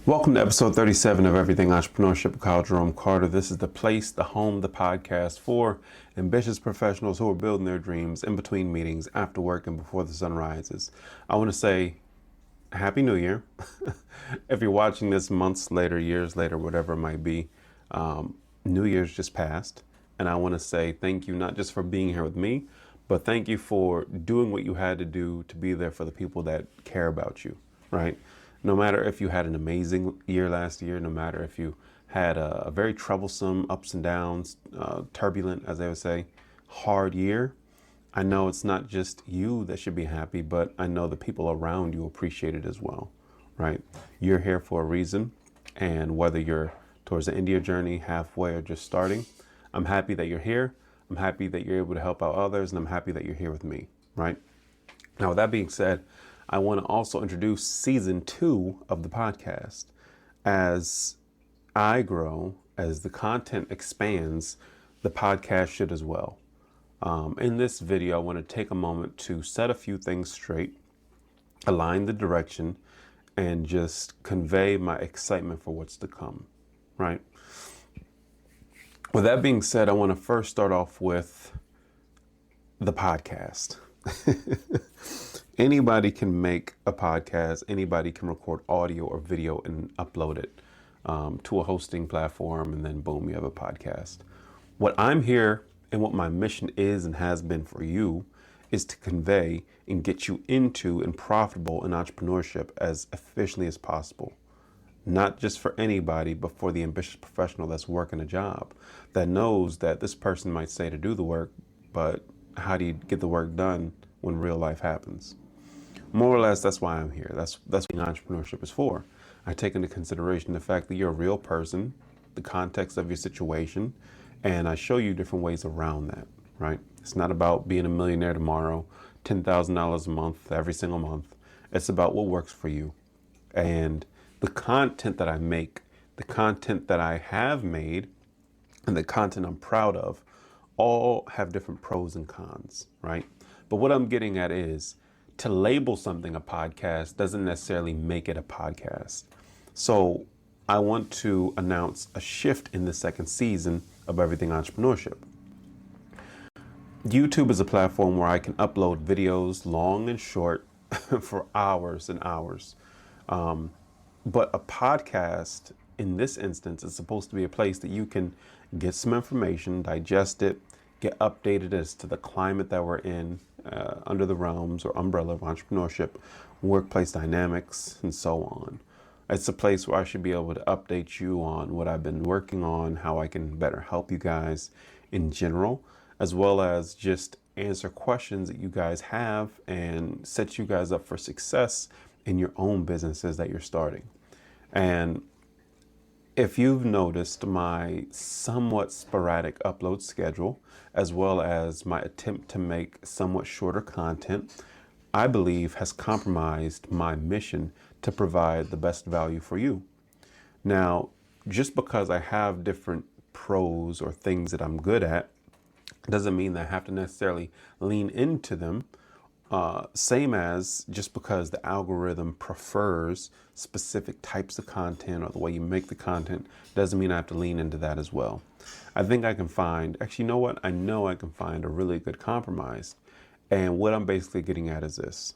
Welcome to episode 37 of Everything Entrepreneurship with Kyle Jerome Carter. This is the place, the home, the podcast for ambitious professionals who are building their dreams in between meetings, after work, and before the sun rises. I want to say Happy New Year. If you're watching this months later, years later, whatever it might be, New Year's just passed. And I want to say thank you, not just for being here with me, but thank you for doing what you had to do to be there for the people that care about you, right? No matter if you had an amazing year last year, no matter if you had a very troublesome, ups and downs, turbulent, as they would say, hard year, I know it's not just you that should be happy, but I know the people around you appreciate it as well, right? You're here for a reason, and whether you're towards the end of your journey, halfway, or just starting, I'm happy that you're here. I'm happy that you're able to help out others, and I'm happy that you're here with me, right? Now, with that being said, I want to also introduce season 2 of the podcast. As I grow, as the content expands, the podcast should as well. In this video, I want to take a moment to set a few things straight, align the direction, and just convey my excitement for what's to come, right? With that being said, I want to first start off with the podcast. Anybody can make a podcast. Anybody can record audio or video and upload it to a hosting platform, and then boom, you have a podcast. What I'm here and what my mission is and has been for you is to convey and get you into and profitable in entrepreneurship as efficiently as possible. Not just for anybody, but for the ambitious professional that's working a job, that knows that this person might say to do the work, but how do you get the work done when real life happens? More or less, that's why I'm here. That's what entrepreneurship is for. I take into consideration the fact that you're a real person, the context of your situation, and I show you different ways around that, right? It's not about being a millionaire tomorrow, $10,000 a month, every single month. It's about what works for you. And the content that I make, the content that I have made, and the content I'm proud of, all have different pros and cons, right? But what I'm getting at is, to label something a podcast doesn't necessarily make it a podcast. So I want to announce a shift in the second season of Everything Entrepreneurship. YouTube is a platform where I can upload videos, long and short, for hours and hours. But a podcast, in this instance, is supposed to be a place that you can get some information, digest it, get updated as to the climate that we're in, under the realms or umbrella of entrepreneurship, workplace dynamics, and so on. It's a place where I should be able to update you on what I've been working on, how I can better help you guys in general, as well as just answer questions that you guys have and set you guys up for success in your own businesses that you're starting. And if you've noticed my somewhat sporadic upload schedule, as well as my attempt to make somewhat shorter content, I believe has compromised my mission to provide the best value for you. Now, just because I have different pros or things that I'm good at, doesn't mean that I have to necessarily lean into them. Same as just because the algorithm prefers specific types of content or the way you make the content doesn't mean I have to lean into that as well. I think I can find, actually, you know what? I know I can find a really good compromise. And what I'm basically getting at is this.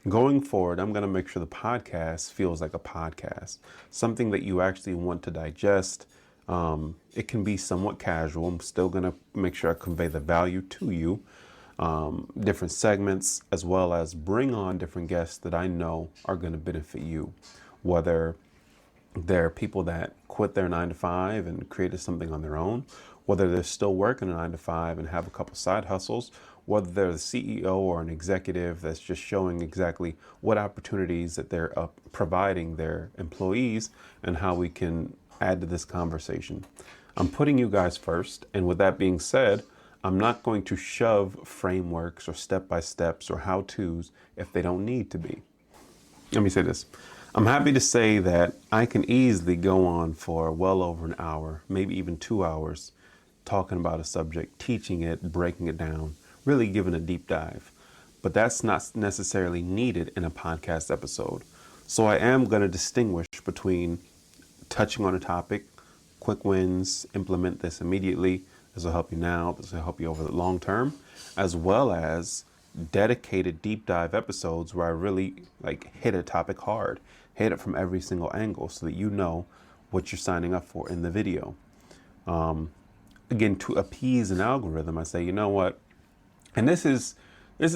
Going forward, I'm going to make sure the podcast feels like a podcast, something that you actually want to digest. It can be somewhat casual. I'm still going to make sure I convey the value to you. Different segments, as well as bring on different guests that I know are going to benefit you, whether they're people that quit their 9-to-5 and created something on their own, whether they're still working a 9-to-5 and have a couple side hustles, whether they're the CEO or an executive that's just showing exactly what opportunities that they're providing their employees and how we can add to this conversation. I'm putting you guys first, and with that being said, I'm not going to shove frameworks or step-by-steps or how-tos if they don't need to be. Let me say this. I'm happy to say that I can easily go on for well over an hour, maybe even 2 hours, talking about a subject, teaching it, breaking it down, really giving a deep dive. But that's not necessarily needed in a podcast episode. So I am going to distinguish between touching on a topic, quick wins, implement this immediately. This will help you now. This will help you over the long term, as well as dedicated deep dive episodes where I really like hit a topic hard, hit it from every single angle so that you know what you're signing up for in the video. Again, to appease an algorithm, I say, you know what? And this is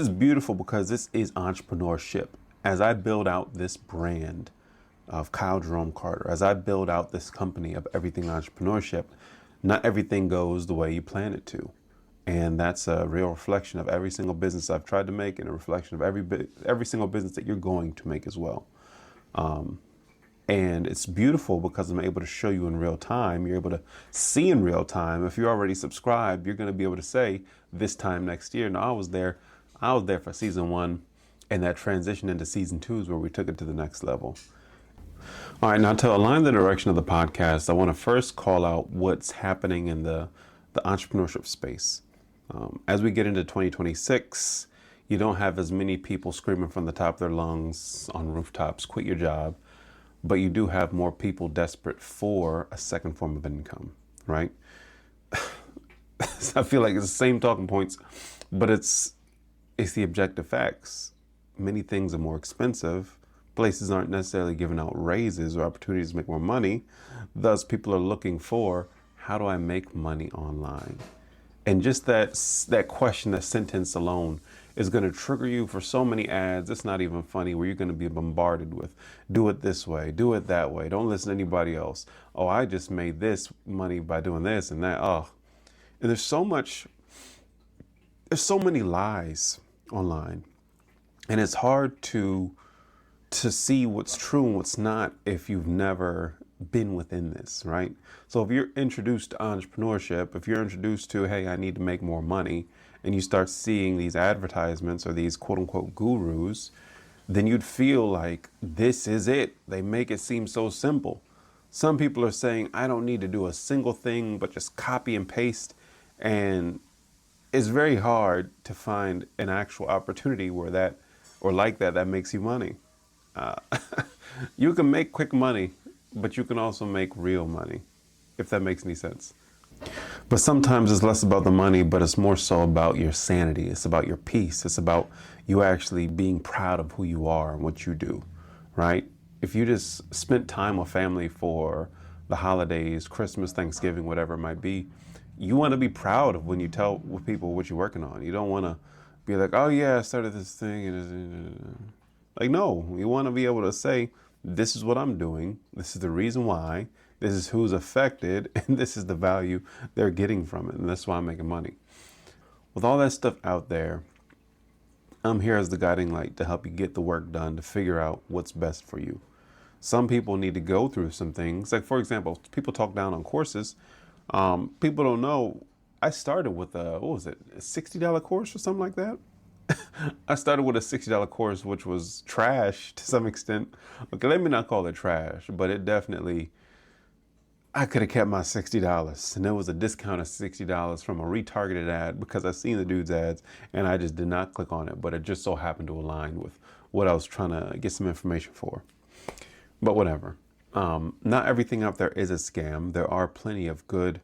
beautiful because this is entrepreneurship. As I build out this brand of Kyle Jerome Carter, as I build out this company of Everything Entrepreneurship, not everything goes the way you plan it to. And that's a real reflection of every single business I've tried to make, and a reflection of every single business that you're going to make as well. And it's beautiful because I'm able to show you in real time. You're able to see in real time. If you're already subscribed, you're going to be able to say this time next year, no, I was there for season 1, and that transition into season 2 is where we took it to the next level. All right, now to align the direction of the podcast, I want to first call out what's happening in the entrepreneurship space. As we get into 2026, you don't have as many people screaming from the top of their lungs on rooftops, quit your job, but you do have more people desperate for a second form of income, right? I feel like it's the same talking points, but it's the objective facts. Many things are more expensive. Places aren't necessarily giving out raises or opportunities to make more money. Thus, people are looking for, how do I make money online? And just that question, that sentence alone is going to trigger you for so many ads. It's not even funny, where you're going to be bombarded with, do it this way, do it that way. Don't listen to anybody else. Oh, I just made this money by doing this and that. Oh, and there's so many lies online, and it's hard to see what's true and what's not if you've never been within this, right? So if you're introduced to entrepreneurship, if you're introduced to, hey, I need to make more money, and you start seeing these advertisements or these quote unquote gurus, then you'd feel like this is it. They make it seem so simple. Some people are saying, I don't need to do a single thing but just copy and paste. And it's very hard to find an actual opportunity where that makes you money. You can make quick money, but you can also make real money, if that makes any sense. But sometimes it's less about the money, but it's more so about your sanity. It's about your peace. It's about you actually being proud of who you are and what you do, right? If you just spent time with family for the holidays, Christmas, Thanksgiving, whatever it might be, you want to be proud of when you tell people what you're working on. You don't want to be like, oh yeah, I started this thing. And like, no, you want to be able to say, this is what I'm doing. This is the reason why. This is who's affected, and this is the value they're getting from it. And that's why I'm making money. With all that stuff out there, I'm here as the guiding light to help you get the work done, to figure out what's best for you. Some people need to go through some things. Like, for example, people talk down on courses. People don't know. I started with a $60 course or something like that. I started with a $60 course, which was trash to some extent. Okay, let me not call it trash, but it definitely, I could have kept my $60. And there was a discount of $60 from a retargeted ad because I seen the dude's ads and I just did not click on it. But it just so happened to align with what I was trying to get some information for. But whatever. Not everything out there is a scam. There are plenty of good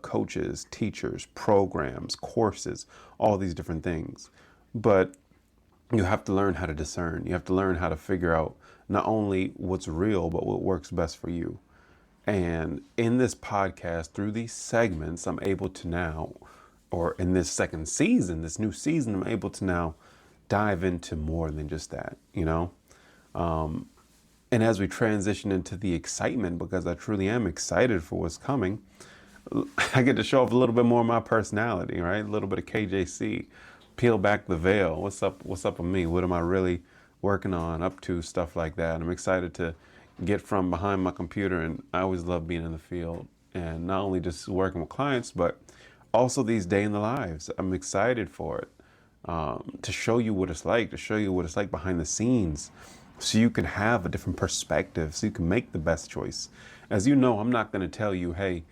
coaches, teachers, programs, courses, all these different things. But you have to learn how to discern. You have to learn how to figure out not only what's real, but what works best for you. And in this podcast, through these segments, I'm able to now, or in this second season, this new season, I'm able to now dive into more than just that, you know? And as we transition into the excitement, because I truly am excited for what's coming, I get to show off a little bit more of my personality, right? A little bit of KJC, peel back the veil. What's up with me? What am I really working on, up to, stuff like that. I'm excited to get from behind my computer, and I always love being in the field and not only just working with clients, but also these day in the lives. I'm excited for it, to show you what it's like, behind the scenes, so you can have a different perspective, so you can make the best choice. As you know, I'm not going to tell you, hey,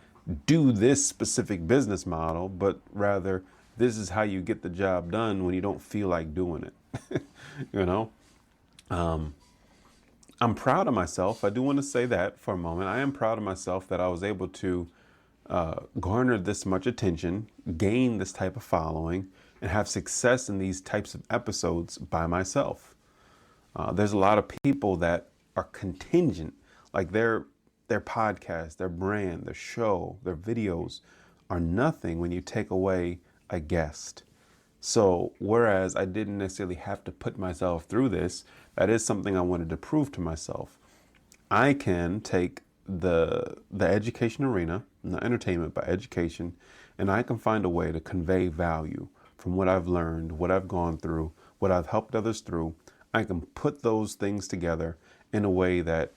do this specific business model, but rather this is how you get the job done when you don't feel like doing it. You know? I'm proud of myself. I do want to say that for a moment. I am proud of myself that I was able to garner this much attention, gain this type of following, and have success in these types of episodes by myself. There's a lot of people that are contingent, like their podcast, their brand, their show, their videos are nothing when you take away a guest. So whereas I didn't necessarily have to put myself through this, that is something I wanted to prove to myself. I can take the education arena, not entertainment, but education, and I can find a way to convey value from what I've learned, what I've gone through, what I've helped others through. I can put those things together in a way that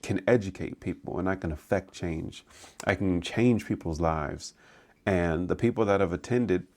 can educate people and I can affect change. I can change people's lives. And the people that have attended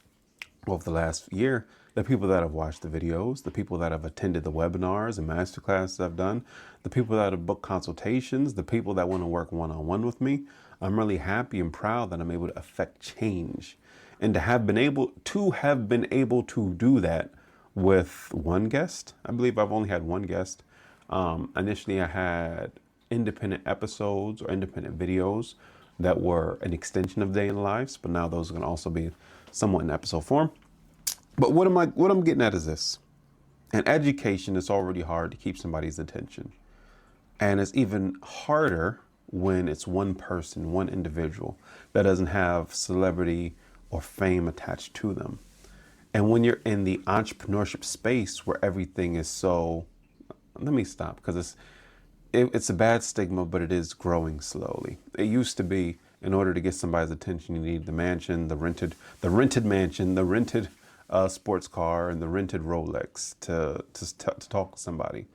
over the last year, the people that have watched the videos, the people that have attended the webinars and masterclasses I've done, the people that have booked consultations, the people that want to work one-on-one with me, I'm really happy and proud that I'm able to affect change. And to have been able to do that with one guest. I believe I've only had one guest. Initially, I had independent episodes or independent videos that were an extension of day in lives, but now those are going to also be somewhat in episode form. But what I'm getting at is this. In education, it's already hard to keep somebody's attention. And it's even harder when it's one person, one individual that doesn't have celebrity or fame attached to them. And when you're in the entrepreneurship space where everything is so, let me stop because it's a bad stigma, but it is growing slowly. It used to be in order to get somebody's attention, you need the mansion, the rented mansion, the rented sports car, and the rented Rolex to talk to somebody.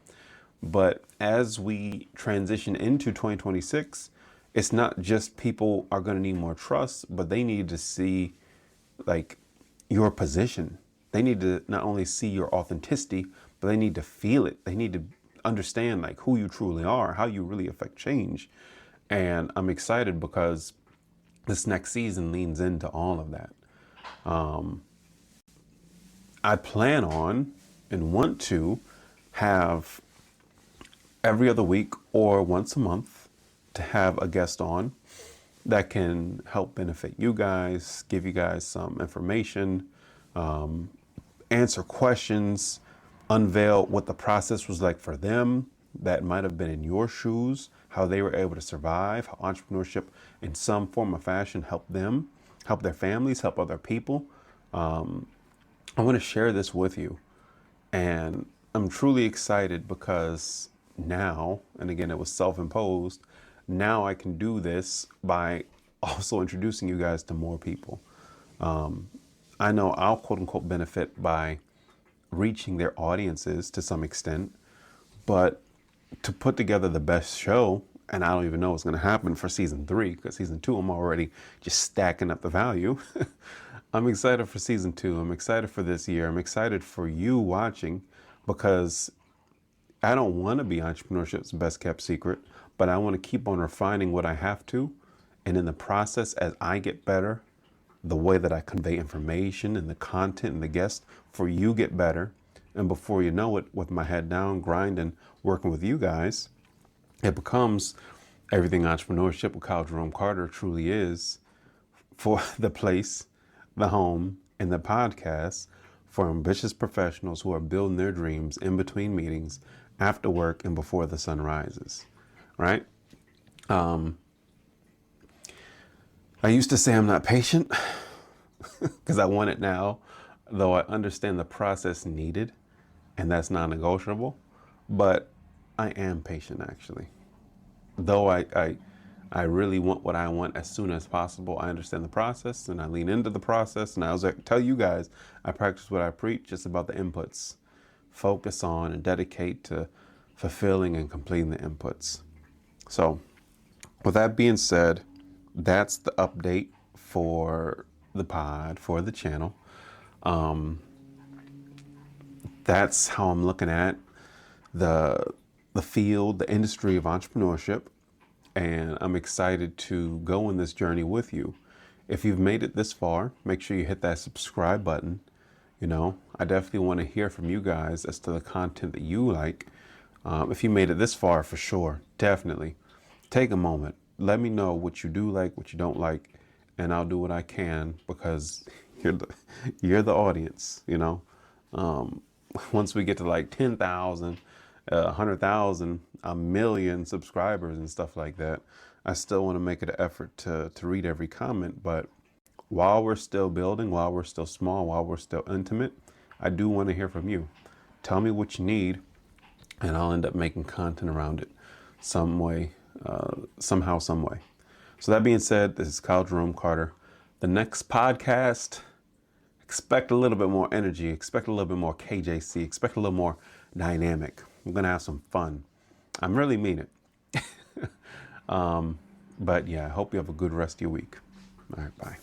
But as we transition into 2026, it's not just people are going to need more trust, but they need to see like your position. They need to not only see your authenticity, but they need to feel it. They need to understand like who you truly are, how you really affect change. And I'm excited because this next season leans into all of that. I plan on and want to have every other week or once a month to have a guest on that can help benefit you guys, give you guys some information, answer questions, unveil what the process was like for them that might have been in your shoes, how they were able to survive, how entrepreneurship in some form or fashion helped them, help their families, help other people. I want to share this with you. And I'm truly excited because now, and again, it was self-imposed, now I can do this by also introducing you guys to more people. I know I'll quote unquote benefit by reaching their audiences to some extent, but to put together the best show, and I don't even know what's going to happen for season 3, because season 2, I'm already just stacking up the value. I'm excited for season 2. I'm excited for this year. I'm excited for you watching because I don't want to be entrepreneurship's best kept secret, but I want to keep on refining what I have to. And in the process, as I get better, the way that I convey information and the content and the guests for you get better. And before you know it, with my head down, grinding, working with you guys, it becomes everything entrepreneurship with Kyle Jerome Carter truly is, for the place, the home, and the podcast for ambitious professionals who are building their dreams in between meetings, after work, and before the sun rises, right? I used to say I'm not patient because I want it now, though I understand the process needed, and that's non-negotiable. But I am patient, actually. Though I really want what I want as soon as possible, I understand the process, and I lean into the process. And I was like, tell you guys, I practice what I preach. It's about the inputs. Focus on and dedicate to fulfilling and completing the inputs. So with that being said, that's the update for the pod, for the channel. That's how I'm looking at the field, the industry of entrepreneurship. And I'm excited to go on this journey with you. If you've made it this far, make sure you hit that subscribe button. You know, I definitely want to hear from you guys as to the content that you like. If you made it this far, for sure, definitely take a moment. Let me know what you do like, what you don't like, and I'll do what I can because you're the audience, you know. Once we get to like 10,000, 100,000, a million subscribers and stuff like that, I still want to make it an effort to read every comment. But while we're still building, while we're still small, while we're still intimate, I do want to hear from you. Tell me what you need, and I'll end up making content around it some way, somehow, some way. So that being said, this is Kyle Jerome Carter. The next podcast, expect a little bit more energy, expect a little bit more KJC, expect a little more dynamic. We're going to have some fun. I really mean it. But yeah, I hope you have a good rest of your week. All right, bye.